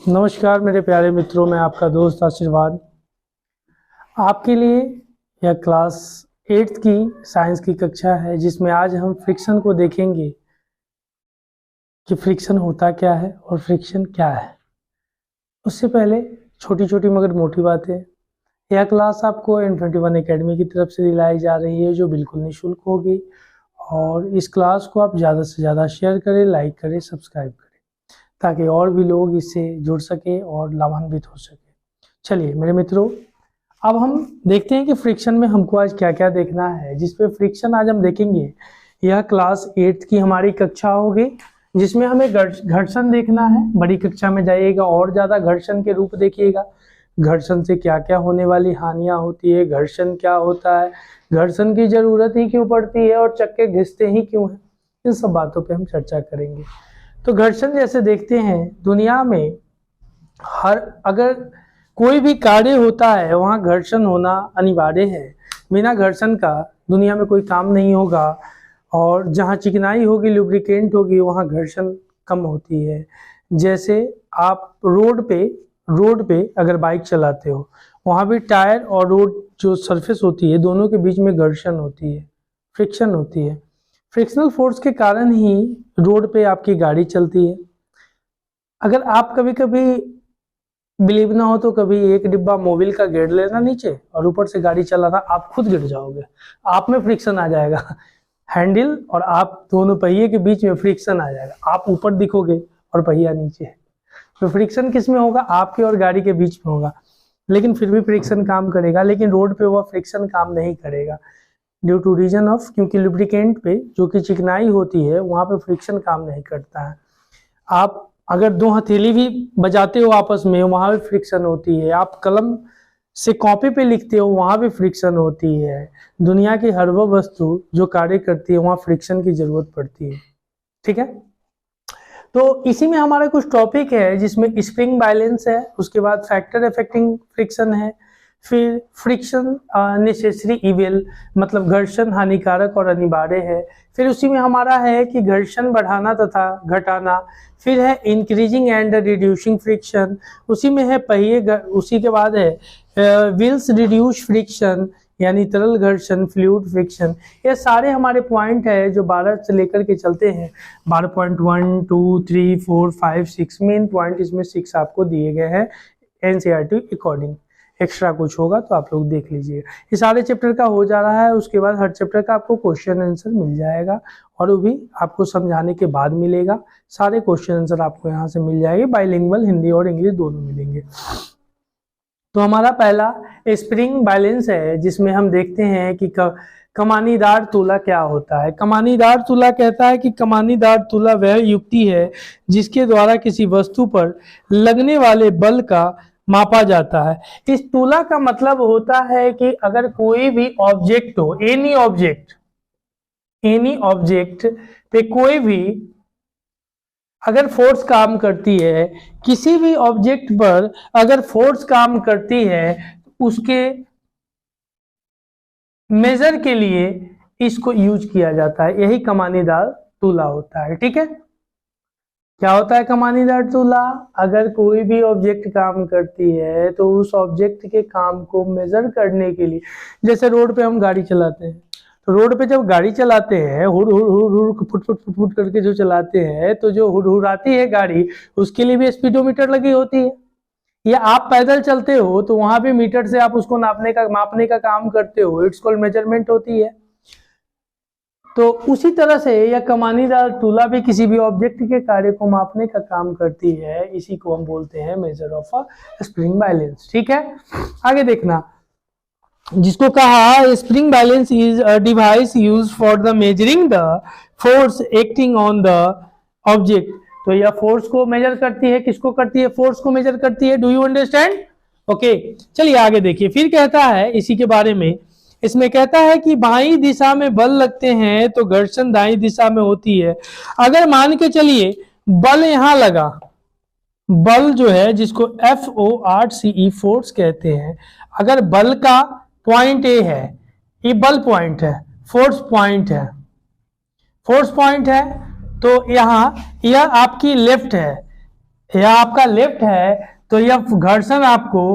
नमस्कार मेरे प्यारे मित्रों, मैं आपका दोस्त आशीर्वाद आपके लिए यह क्लास 8th की साइंस की कक्षा है, जिसमें आज हम फ्रिक्शन को देखेंगे कि फ्रिक्शन होता क्या है और फ्रिक्शन क्या है। उससे पहले छोटी छोटी मगर मोटी बातें। यह क्लास आपको N21 एकेडमी की तरफ से दिलाई जा रही है, जो बिल्कुल निःशुल्क होगी। और इस क्लास को आप ज़्यादा से ज़्यादा शेयर करें, लाइक करें, सब्सक्राइब करें, ताकि और भी लोग इससे जुड़ सके और लाभान्वित हो सके। चलिए मेरे मित्रों, अब हम देखते हैं कि फ्रिक्शन में हमको आज क्या क्या देखना है। जिसपे फ्रिक्शन आज हम देखेंगे, यह क्लास 8th की हमारी कक्षा होगी, जिसमें हमें घर्षण देखना है। बड़ी कक्षा में जाइएगा और ज़्यादा घर्षण के रूप देखिएगा, घर्षण से क्या क्या होने वाली हानियां होती है, घर्षण क्या होता है, घर्षण की जरूरत ही क्यों पड़ती है और चक्के घिसते ही क्यों हैं। इन सब बातों पे हम चर्चा करेंगे। तो घर्षण जैसे देखते हैं, दुनिया में अगर कोई भी कार्य होता है वहाँ घर्षण होना अनिवार्य है। बिना घर्षण का दुनिया में कोई काम नहीं होगा। और जहाँ चिकनाई होगी, लुब्रिकेंट होगी, वहाँ घर्षण कम होती है। जैसे आप रोड पे अगर बाइक चलाते हो, वहाँ भी टायर और रोड जो सरफेस होती है, दोनों के बीच में घर्षण होती है, फ्रिक्शन होती है। फ्रिक्शनल फोर्स के कारण ही रोड पे आपकी गाड़ी चलती है। अगर आप कभी कभी बिलीव ना हो तो कभी एक डिब्बा मोबिल का गिर लेना नीचे और ऊपर से गाड़ी चलाना, आप खुद गिर जाओगे, आप में फ्रिक्शन आ जाएगा। हैंडल और आप दोनों पहिए के बीच में फ्रिक्शन आ जाएगा, आप ऊपर दिखोगे और पहिया नीचे। तो फ्रिक्शन किस में होगा? आपके और गाड़ी के बीच में होगा। लेकिन फिर भी फ्रिक्शन काम करेगा, लेकिन रोड पे वह फ्रिक्शन काम नहीं करेगा ड्यू टू रीजन ऑफ, क्योंकि लुब्रिकेंट पे जो कि चिकनाई होती है, वहां पे फ्रिक्शन काम नहीं करता है। आप अगर दो हथेली भी बजाते हो आपस में, वहां भी फ्रिक्शन होती है। आप कलम से कॉपी पे लिखते हो, वहां भी फ्रिक्शन होती है। दुनिया की हर वो वस्तु जो कार्य करती है, वहां फ्रिक्शन की जरूरत पड़ती है। ठीक है, तो इसी में हमारा कुछ टॉपिक है, जिसमें स्प्रिंग बैलेंस है, उसके बाद फैक्टर अफेक्टिंग फ्रिक्शन है, फिर फ्रिक्शन नेसेसरी इविल, मतलब घर्षण हानिकारक और अनिवार्य है। फिर उसी में हमारा है कि घर्षण बढ़ाना तथा घटाना। फिर है इंक्रीजिंग एंड रिड्यूसिंग फ्रिक्शन, उसी में है पहिए। उसी के बाद है व्हील्स रिड्यूस फ्रिक्शन, यानी तरल घर्षण, फ्लूइड फ्रिक्शन। ये सारे हमारे पॉइंट है जो 12 से लेकर के चलते हैं। 12.1, 2, 3, 4, 5, 6 मेन पॉइंट, इसमें 6 आपको दिए गए हैं एनसीईआरटी अकॉर्डिंग। एक्स्ट्रा कुछ होगा तो आप लोग देख लीजिएगा। ये सारे चैप्टर का हो जा रहा है, उसके बाद हर चैप्टर का आपको क्वेश्चन आंसर मिल जाएगा, और वो भी आपको समझाने के बाद मिलेगा। सारे क्वेश्चन आंसर आपको यहाँ से मिल जाएंगे, बाइलिंगुअल हिंदी और इंग्लिश दोनों मिलेंगे। तो हमारा पहला स्प्रिंग बैलेंस है, जिसमें हम देखते हैं कि कमानीदार तुला क्या होता है। कमानीदार तुला कहता है कि कमानीदार तुला वह युक्ति है जिसके द्वारा किसी वस्तु पर लगने वाले बल का मापा जाता है। इस तुला का मतलब होता है कि अगर कोई भी ऑब्जेक्ट हो, एनी ऑब्जेक्ट पे कोई भी अगर फोर्स काम करती है, किसी भी ऑब्जेक्ट पर अगर फोर्स काम करती है, तो उसके मेजर के लिए इसको यूज किया जाता है। यही कमानीदार तुला होता है। ठीक है, क्या होता है कमानीदार तुला? अगर कोई भी ऑब्जेक्ट काम करती है, तो उस ऑब्जेक्ट के काम को मेजर करने के लिए, जैसे रोड पे हम गाड़ी चलाते हैं, तो रोड पे जब गाड़ी चलाते हैं, हुड़ हुड़ हुड़ हुड़ फुट फुट फुट फुट करके जो चलाते हैं, तो जो हुड़ हुड़ाती है गाड़ी, उसके लिए भी स्पीडोमीटर लगी होती है। या आप पैदल चलते हो तो वहां भी मीटर से आप उसको मापने का काम करते हो, इट्स कॉल्ड मेजरमेंट होती है। तो उसी तरह से यह कमानीदार तुला भी किसी भी ऑब्जेक्ट के कार्य को मापने का काम करती है। इसी को हम बोलते हैं measure of a spring balance. ठीक है, आगे देखना, जिसको कहा spring balance is a device used for the measuring the force acting on the object. तो यह फोर्स को मेजर करती है, किसको करती है? फोर्स को मेजर करती है। Do you understand? ओके, चलिए आगे देखिए। फिर कहता है इसी के बारे में, इसमें कहता है कि बाईं दिशा में बल लगते हैं तो घर्षण दाईं दिशा में होती है। अगर मान के चलिए बल यहां लगा, बल जो है जिसको FORCE फोर्स कहते हैं, अगर बल का पॉइंट ए है, ये बल पॉइंट है, फोर्स पॉइंट है, तो यहां यह आपकी लेफ्ट है, यह आपका लेफ्ट है तो यह घर्षण आपको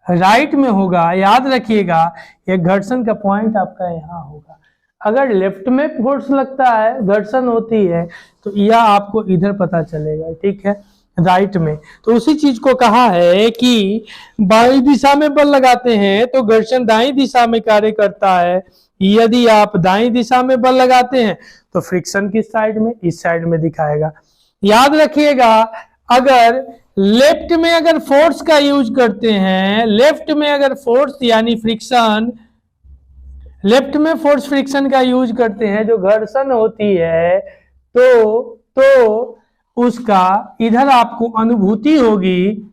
राइट में होगा। याद रखिएगा यह घर्षण का पॉइंट आपका यहाँ होगा। अगर लेफ्ट में फोर्स लगता है, घर्षण होती है, तो यह आपको इधर पता चलेगा, ठीक है, राइट में। तो उसी चीज को कहा है कि बाईं दिशा में बल लगाते हैं तो घर्षण दाईं दिशा में कार्य करता है। यदि आप दाईं दिशा में बल लगाते हैं तो फ्रिक्शन किस साइड में, इस साइड में दिखाएगा। याद रखिएगा अगर लेफ्ट में अगर फोर्स का यूज करते हैं, लेफ्ट में अगर फोर्स यानी फ्रिक्शन, लेफ्ट में फोर्स फ्रिक्शन का यूज करते हैं, जो घर्षण होती है, तो उसका इधर आपको अनुभूति होगी,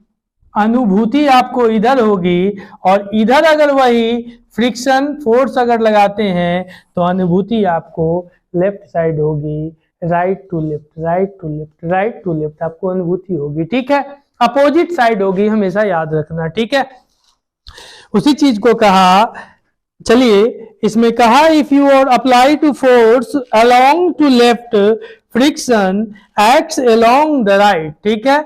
अनुभूति आपको इधर होगी, और इधर अगर वही फ्रिक्शन फोर्स अगर लगाते हैं तो अनुभूति आपको लेफ्ट साइड होगी। Right to left, right to left, right to left आपको अनुभूति होगी, ठीक है, अपोजिट साइड होगी, हमेशा याद रखना, ठीक है। उसी चीज को कहा, चलिए इसमें कहा if you are apply to force along to left, friction acts along the right, ठीक है,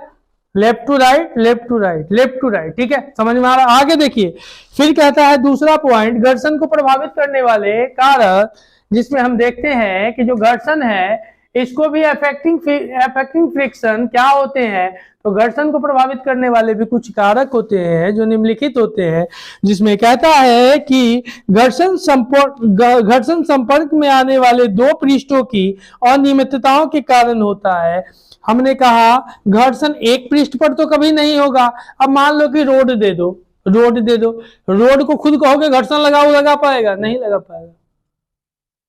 left to right, left to right, left to right, ठीक है, समझ में आ रहा। आगे देखिए फिर कहता है दूसरा पॉइंट, घर्षण को प्रभावित करने वाले कारक, जिसमें हम देखते हैं कि जो घर्षण है इसको भी अफेक्टिंग फ्रिक्शन क्या होते हैं, तो घर्षण को प्रभावित करने वाले भी कुछ कारक होते हैं जो निम्नलिखित होते हैं, जिसमें कहता है कि घर्षण संपर्क में आने वाले दो पृष्ठों की अनियमितताओं के कारण होता है। हमने कहा घर्षण एक पृष्ठ पर तो कभी नहीं होगा। अब मान लो कि रोड दे दो, रोड दे दो, रोड को खुद कहोगे घर्षण लगाओ, लगा पाएगा? नहीं लगा पाएगा,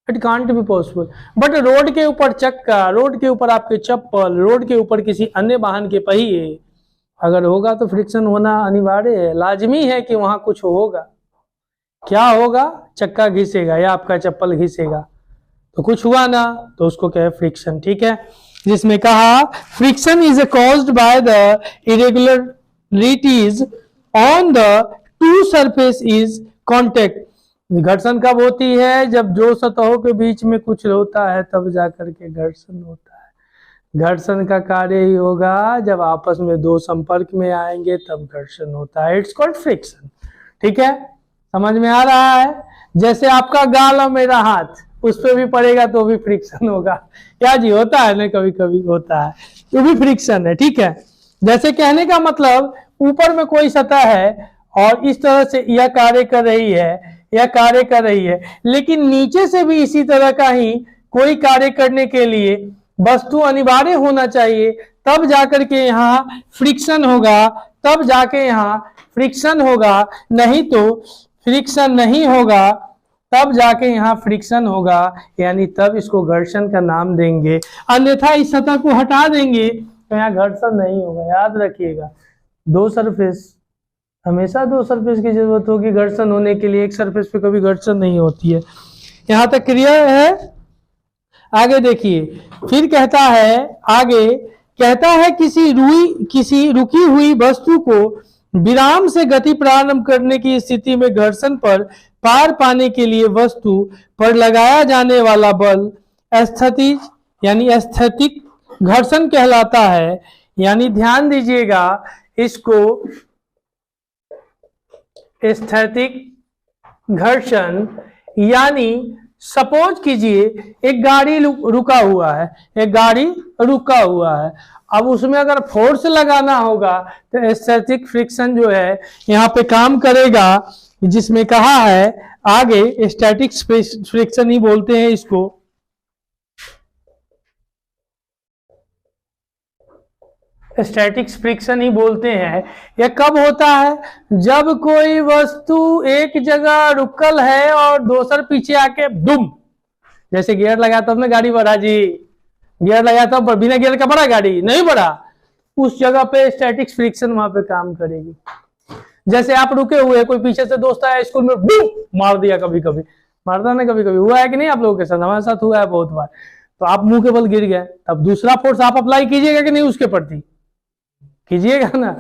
it can't be possible. But road के ऊपर चक्का, रोड के ऊपर आपके चप्पल, रोड के ऊपर किसी अन्य वाहन के पहिए अगर होगा तो फ्रिक्शन होना अनिवार्य है, लाजमी है कि वहां कुछ होगा। क्या होगा? चक्का घिसेगा या आपका चप्पल घिसेगा, तो कुछ हुआ ना, तो उसको क्या है? फ्रिक्शन, ठीक है। जिसमें कहा friction is caused by the irregularities on the two surface is contact. घर्षण कब होती है? जब दो सतहों के बीच में कुछ होता है तब जाकर के घर्षण होता है। घर्षण का कार्य ही होगा जब आपस में दो संपर्क में आएंगे तब घर्षण होता है, इट्स कॉल्ड फ्रिक्शन, ठीक है, समझ में आ रहा है। जैसे आपका गाल और मेरा हाथ उस पर भी पड़ेगा तो भी फ्रिक्शन होगा, क्या जी? होता है ना, कभी कभी होता है, तो भी फ्रिक्शन है, ठीक है। जैसे कहने का मतलब ऊपर में कोई सतह है और इस तरह से यह कार्य कर रही है, यह कार्य कर रही है, लेकिन नीचे से भी इसी तरह का ही कोई कार्य करने के लिए वस्तु अनिवार्य होना चाहिए, तब जाकर के यहाँ फ्रिक्शन होगा, तब जाके यहाँ फ्रिक्शन होगा, नहीं तो फ्रिक्शन नहीं होगा, तब जाके यहाँ फ्रिक्शन होगा, यानी तब इसको घर्षण का नाम देंगे, अन्यथा इस सतह को हटा देंगे तो यहाँ घर्षण नहीं होगा। याद रखिएगा, दो सरफेस, हमेशा दो सरफेस की जरूरत होगी घर्षण होने के लिए, एक सरफेस पे कभी घर्षण नहीं होती है। यहां तक क्लियर है? आगे देखिए फिर कहता है, आगे कहता है किसी रुकी हुई वस्तु को विराम से गति प्रारंभ करने की स्थिति में घर्षण पर पार पाने के लिए वस्तु पर लगाया जाने वाला बल स्थैतिज यानी स्थैतिक घर्षण कहलाता है। यानी ध्यान दीजिएगा, इसको स्थैतिक घर्षण, यानी सपोज कीजिए एक गाड़ी रुका हुआ है, एक गाड़ी रुका हुआ है, अब उसमें अगर फोर्स लगाना होगा तो स्थैतिक फ्रिक्शन जो है यहाँ पे काम करेगा, जिसमें कहा है आगे स्टैटिक फ्रिक्शन ही बोलते हैं इसको। स्टैटिक फ्रिक्शन ही बोलते हैं। यह कब होता है? जब कोई वस्तु एक जगह रुकल है और दूसर पीछे आके दुम, जैसे गियर लगाता हूं गाड़ी बढ़ा जी, गियर लगाता हूं बिना गियर का बढ़ा, गाड़ी नहीं बढ़ा, उस जगह पे स्टैटिक फ्रिक्शन वहां पे काम करेगी। जैसे आप रुके हुए, कोई पीछे से दोस्त आया स्कूल में बुम मार दिया, कभी कभी मारता ना, कभी कभी हुआ है कि नहीं आप लोगों के साथ? हमारे साथ हुआ है बहुत बार। तो आप मुंह के बल गिर गए, तब दूसरा फोर्स आप अप्लाई कीजिएगा कि नहीं? उसके प्रति कीजिएगा ना।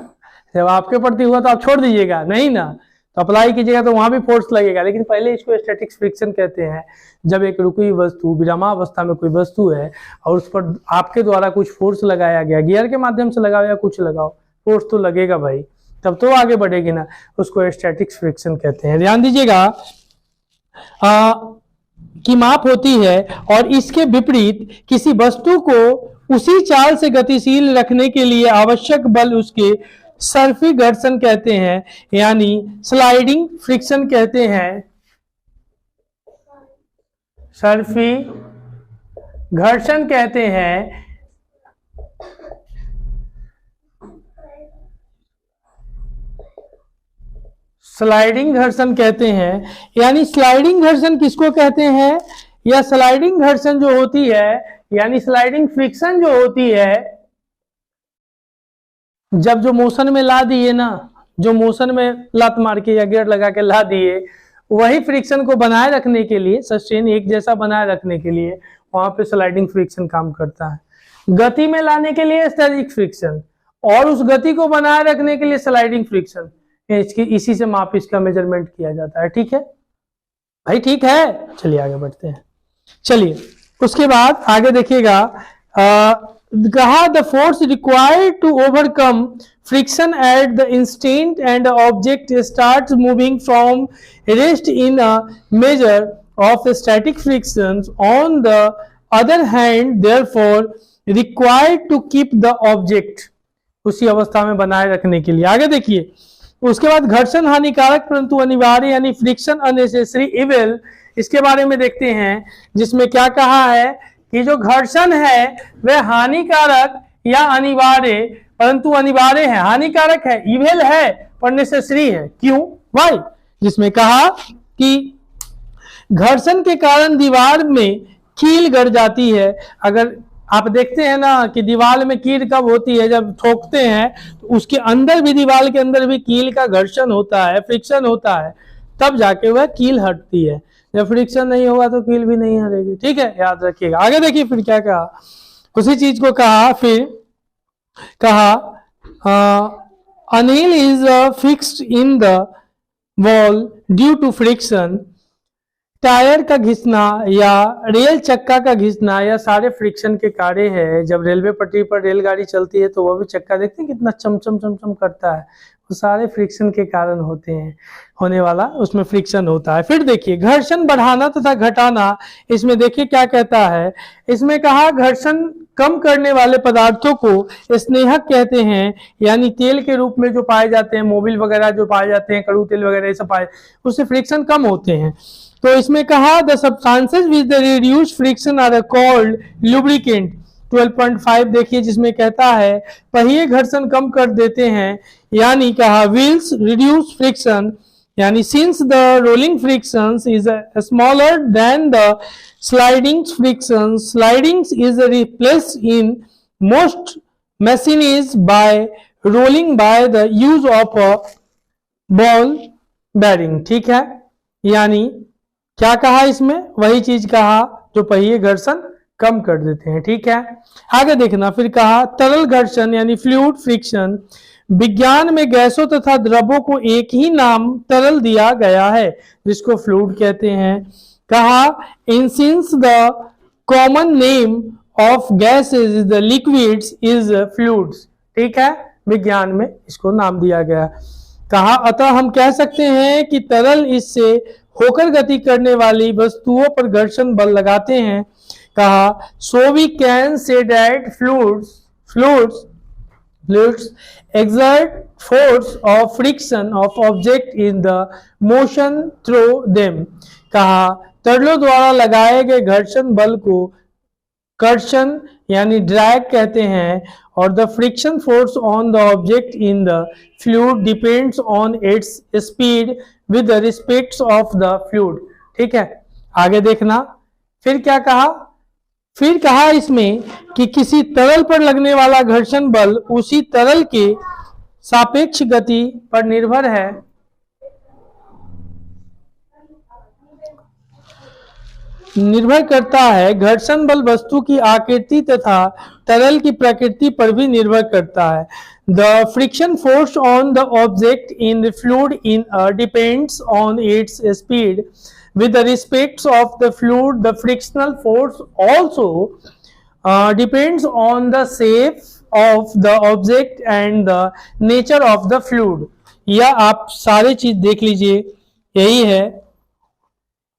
जब आपके प्रति हुआ तो आप छोड़ दीजिएगा नहीं ना, तो अप्लाई कीजिएगा तो वहां भी फोर्स लगेगा, लेकिन पहले इसको स्टैटिक फ्रिक्शन कहते हैं। जब एक रुकी हुई वस्तु विरामावस्था में कोई वस्तु है और उस पर आपके द्वारा कुछ फोर्स लगाया गया, गियर के माध्यम से लगाओ या कुछ लगाओ, फोर्स तो लगेगा भाई, तब तो आगे बढ़ेगी ना, उसको स्टैटिक फ्रिक्शन कहते हैं। ध्यान दीजिएगा की माप होती है और इसके विपरीत किसी वस्तु को उसी चाल से गतिशील रखने के लिए आवश्यक बल उसके सर्फी घर्षण कहते हैं, यानी स्लाइडिंग फ्रिक्शन कहते हैं। सर्फी घर्षण कहते हैं। स्लाइडिंग घर्षण कहते हैं, यानी स्लाइडिंग घर्षण किसको कहते हैं, या स्लाइडिंग घर्षण जो होती है, यानी स्लाइडिंग फ्रिक्शन जो होती है, जब जो मोशन में ला दिए ना, जो मोशन में लात मार के या गियर लगा के ला दिए, वही फ्रिक्शन को बनाए रखने के लिए, सस्टेन एक जैसा बनाए रखने के लिए वहां पे स्लाइडिंग फ्रिक्शन काम करता है। गति में लाने के लिए स्टैटिक फ्रिक्शन और उस गति को बनाए रखने के लिए स्लाइडिंग फ्रिक्शन, इसकी इसी से माप इसका मेजरमेंट किया जाता है। ठीक है भाई, ठीक है, चलिए आगे बढ़ते हैं। चलिए उसके बाद आगे देखिएगा, कहा the force required to overcome friction at the instant and object start moving from rest in a measure of static friction on the other hand therefore required to keep the object, उसी अवस्था में बनाए रखने के लिए। आगे देखिए, उसके बाद घर्षण हानिकारक परंतु अनिवार्य, यानी फ्रिक्शन अननेसेसरी इविल, इसके बारे में देखते हैं, जिसमें क्या कहा है कि जो घर्षण है वह हानिकारक या अनिवार्य, परंतु अनिवार्य है, हानिकारक है, इविल है पर नेसेसरी है। क्यों, वाई? जिसमें कहा कि घर्षण के कारण दीवार में कील गड़ जाती है। अगर आप देखते हैं ना कि दीवार में कील कब होती है, जब ठोकते हैं तो उसके अंदर भी, दीवार के अंदर भी कील का घर्षण होता है, फ्रिक्शन होता है, तब जाके वह कील हटती है। जब फ्रिक्शन नहीं होगा तो कील भी नहीं हटेगी। ठीक है, याद रखिएगा। आगे देखिए फिर क्या कहा, उसी चीज को कहा, फिर कहा a nail is fixed in the wall due to friction. Tyre का घिसना या रेल चक्का का घिसना, या सारे फ्रिक्शन के कार्य है। जब रेलवे पटरी पर रेलगाड़ी चलती है तो वह भी चक्का देखते हैं कितना चमचम चमचम करता है, वो सारे फ्रिक्शन के कारण होते हैं, होने वाला उसमें फ्रिक्शन होता है। फिर देखिए घर्षण बढ़ाना तथा घटाना, इसमें देखिए क्या कहता है, इसमें कहा घर्षण कम करने वाले पदार्थों को स्नेहक कहते हैं, यानी तेल के रूप में जो पाए जाते हैं, मोबिल वगैरह जो पाए जाते हैं, कड़ू तेल वगैरह ये सब पाए, उससे फ्रिक्शन कम होते हैं। तो इसमें कहा the substances with the reduced friction are called lubricant. 12.5 देखिए, जिसमें कहता है पहिए घर्षण कम कर देते हैं, यानी कहा व्हील्स रिड्यूस फ्रिक्शन, यानी since the rolling friction is smaller than the sliding friction, sliding is replaced in most machineries by rolling by the use of a ball bearing. ठीक है, यानी क्या कहा इसमें, वही चीज कहा जो पहिए घर्षण कम कर देते हैं। ठीक है, आगे देखना, फिर कहा तरल घर्षण यानी फ्लूइड फ्रिक्शन। विज्ञान में गैसों तथा द्रवों को एक ही नाम तरल दिया गया है, जिसको फ्लूइड कहते हैं। कहा in since the common name of gases is the liquids is fluids. ठीक है, विज्ञान में इसको नाम दिया गया। कहा अतः हम कह सकते हैं कि तरल इससे होकर गति करने वाली वस्तुओं पर घर्षण बल लगाते हैं। कहा so we can say that fluids exert force of friction of object in the motion through them। कहा तरलों द्वारा लगाए गए घर्षण बल को कर्षण यानी ड्रैग कहते हैं, और the friction force on the object in the fluid depends on its speed with the respect of the fluid. ठीक है, आगे देखना, फिर क्या कहा, फिर कहा इसमें कि किसी तरल पर लगने वाला घर्षण बल उसी तरल के सापेक्ष गति पर निर्भर है। निर्भर करता है। घर्षण बल वस्तु की आकृति तथा तरल की प्रकृति पर भी निर्भर करता है। The friction force on the object in the fluid in depends on its speed. With the respect of the fluid, the frictional force also depends on the shape of the object and the nature of the fluid। यह आप सारे चीज देख लीजिए, यही है।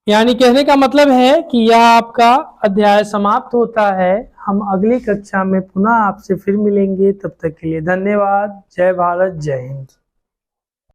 यानी कहने का मतलब है कि यह आपका अध्याय समाप्त होता है। हम अगली कक्षा में पुनः आपसे फिर मिलेंगे। तब तक के लिए धन्यवाद। जय भारत, जय हिंद।